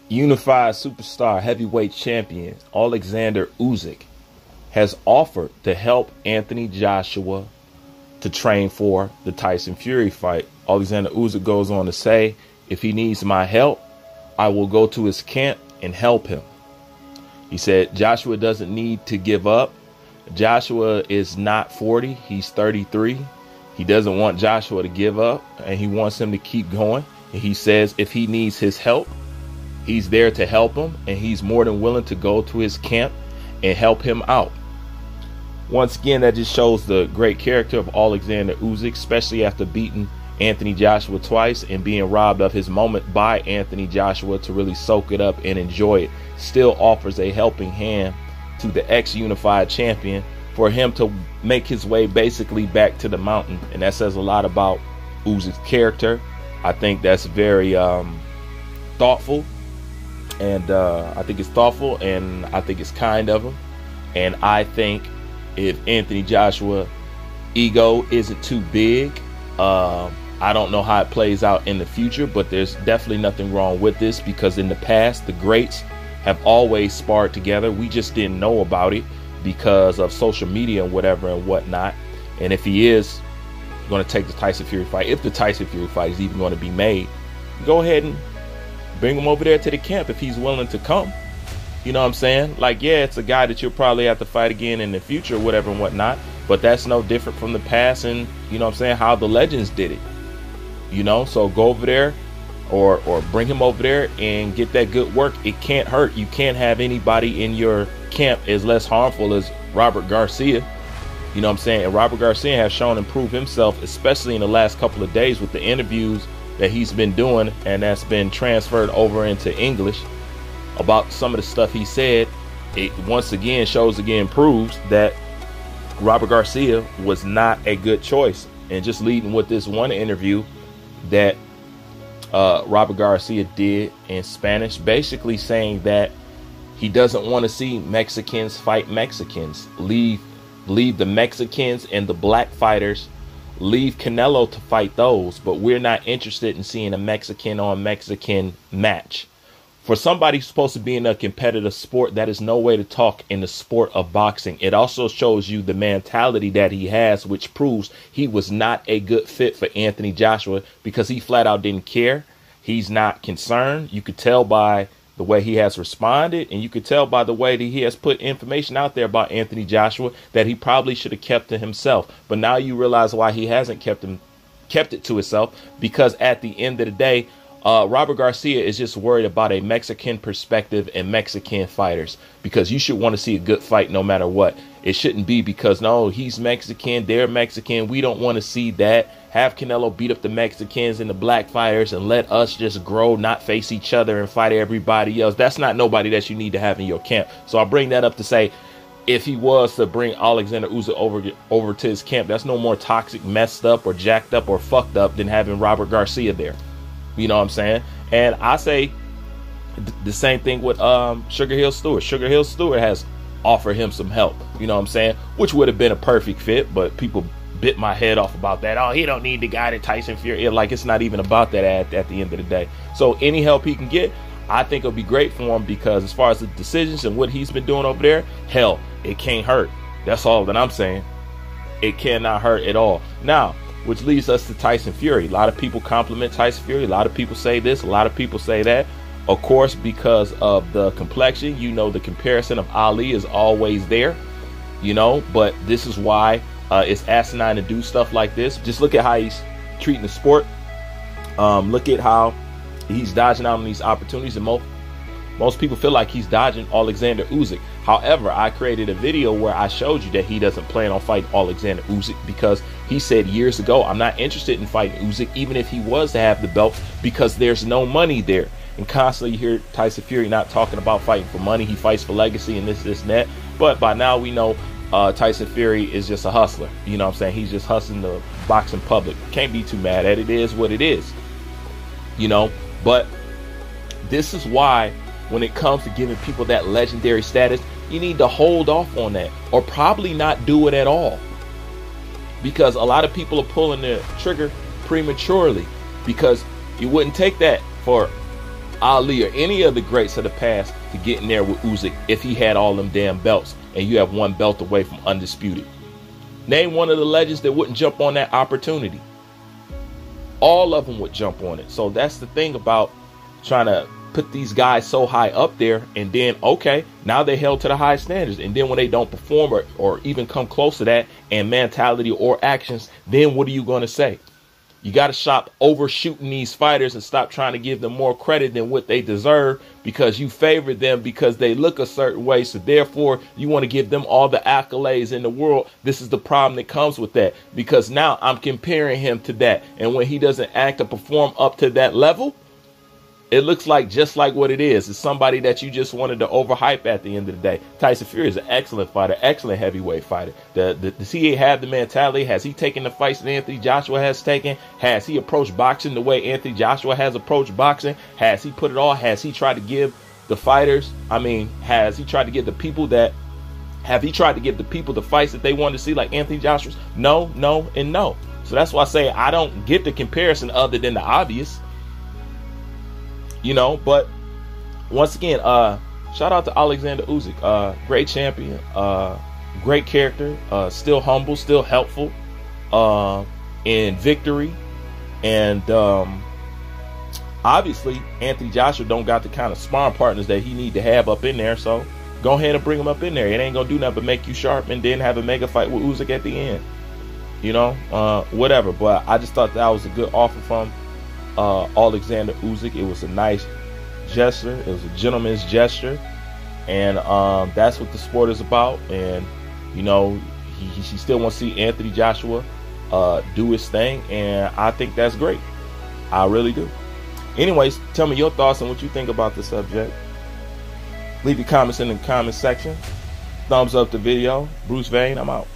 unified superstar heavyweight champion Oleksandr Usyk has offered to help Anthony Joshua to train for the Tyson Fury fight. Oleksandr Usyk goes on to say, if he needs my help, I will go to his camp and help him. He said Joshua doesn't need to give up. Joshua is not 40. He's 33. He doesn't want Joshua to give up, and he wants him to keep going. And he says if he needs his help, he's there to help him, and he's more than willing to go to his camp and help him out. Once again, that just shows the great character of Oleksandr Usyk, especially after beating Anthony Joshua twice and being robbed of his moment by Anthony Joshua to really soak it up and enjoy it. Still offers a helping hand to the ex-unified champion for him to make his way basically back to the mountain. And that says a lot about Usyk's character. I think that's very thoughtful. And I think it's thoughtful, and I think it's kind of him. And I think if Anthony Joshua ego isn't too big, I don't know how it plays out in the future, but there's definitely nothing wrong with this, because in the past, the greats have always sparred together. We just didn't know about it because of social media and whatever and whatnot. And if he is going to take the Tyson Fury fight, if the Tyson Fury fight is even going to be made, go ahead and bring him over there to the camp if he's willing to come. You know what I'm saying? Like, yeah, it's a guy that you'll probably have to fight again in the future, whatever and whatnot. But that's no different from the past, and you know what I'm saying, how the legends did it. You know, so go over there or bring him over there and get that good work. It can't hurt. You can't have anybody in your camp as less harmful as Robert Garcia. You know what I'm saying? And Robert Garcia has shown and proved himself, especially in the last couple of days with the interviews that he's been doing, and that's been transferred over into English about some of the stuff he said. It once again proves that Robert Garcia was not a good choice. And just leading with this one interview that Robert Garcia did in Spanish, basically saying that he doesn't want to see Mexicans fight Mexicans. Leave the Mexicans and the black fighters. Leave Canelo to fight those, but we're not interested in seeing a Mexican on Mexican match. For somebody who's supposed to be in a competitive sport, that is no way to talk in the sport of boxing. It also shows you the mentality that he has, which proves he was not a good fit for Anthony Joshua, because he flat out didn't care. He's not concerned. You could tell by the way he has responded, and you could tell by the way that he has put information out there about Anthony Joshua that he probably should have kept to himself. But now you realize why he hasn't kept it to himself, because at the end of the day, Robert Garcia is just worried about a Mexican perspective and Mexican fighters, because you should want to see a good fight no matter what. It shouldn't be because, no, he's Mexican, they're Mexican, we don't want to see that. Have Canelo beat up the Mexicans and the black fighters and let us just grow, not face each other and fight everybody else. That's not nobody that you need to have in your camp. So I bring that up to say, if he was to bring Oleksandr Usyk over to his camp, that's no more toxic, messed up, or jacked up, or fucked up than having Robert Garcia there. You know what I'm saying? And I say the same thing with Sugar Hill Stewart. Sugar Hill Stewart has offered him some help. You know what I'm saying? Which would have been a perfect fit, but people bit my head off about that. Oh, he don't need the guy that Tyson Fury. Like, it's not even about that at the end of the day. So any help he can get, I think it'll be great for him, because as far as the decisions and what he's been doing over there, hell, it can't hurt. That's all that I'm saying. It cannot hurt at all. Now, which leads us to Tyson Fury. A lot of people compliment Tyson Fury. A lot of people say this. A lot of people say that. Of course, because of the complexion, you know, the comparison of Ali is always there, you know, but this is why it's asinine to do stuff like this. Just look at how he's treating the sport. Look at how he's dodging out on these opportunities, and most people feel like he's dodging Oleksandr Usyk. However, I created a video where I showed you that he doesn't plan on fighting Oleksandr Usyk, because he said years ago, I'm not interested in fighting Usyk, even if he was to have the belt, because there's no money there. And constantly you hear Tyson Fury not talking about fighting for money. He fights for legacy and this and that. But by now we know Tyson Fury is just a hustler. You know what I'm saying? He's just hustling the boxing public. Can't be too mad at it. It is what it is. You know, but this is why when it comes to giving people that legendary status, you need to hold off on that, or probably not do it at all. Because a lot of people are pulling the trigger prematurely, because you wouldn't take that for Ali or any of the greats of the past to get in there with Usyk if he had all them damn belts and you have one belt away from undisputed. Name one of the legends that wouldn't jump on that opportunity. All of them would jump on it. So that's the thing about trying to put these guys so high up there, and then, okay, now they held to the high standards. And then when they don't perform or even come close to that in mentality or actions, then what are you going to say? You got to stop overshooting these fighters and stop trying to give them more credit than what they deserve because you favor them because they look a certain way. So therefore, you want to give them all the accolades in the world. This is the problem that comes with that, because now I'm comparing him to that. And when he doesn't act or perform up to that level, it looks like just like what it is. It's somebody that you just wanted to overhype at the end of the day. Tyson Fury is an excellent fighter, excellent heavyweight fighter. Does he have the mentality? Has he taken the fights that Anthony Joshua has taken? Has he approached boxing the way Anthony Joshua has approached boxing? Has he put it all? Has he tried to give the fighters? Has he tried to give the people the fights that they wanted to see like Anthony Joshua's? No, no, and no. So that's why I say I don't get the comparison other than the obvious. But once again, shout out to Oleksandr Usyk, great champion, great character, still humble, still helpful, in victory. And, obviously Anthony Joshua don't got the kind of sparring partners that he need to have up in there. So go ahead and bring him up in there. It ain't going to do nothing but make you sharp and then have a mega fight with Usyk at the end, whatever. But I just thought that was a good offer from Oleksandr Usyk. It was a nice gesture. It was a gentleman's gesture, and that's what the sport is about. And he still wants to see Anthony Joshua do his thing, and I think that's great. I really do. Anyways, tell me your thoughts on what you think about the subject. Leave your comments in the comment section. Thumbs up the video. Bruce Vane, I'm out.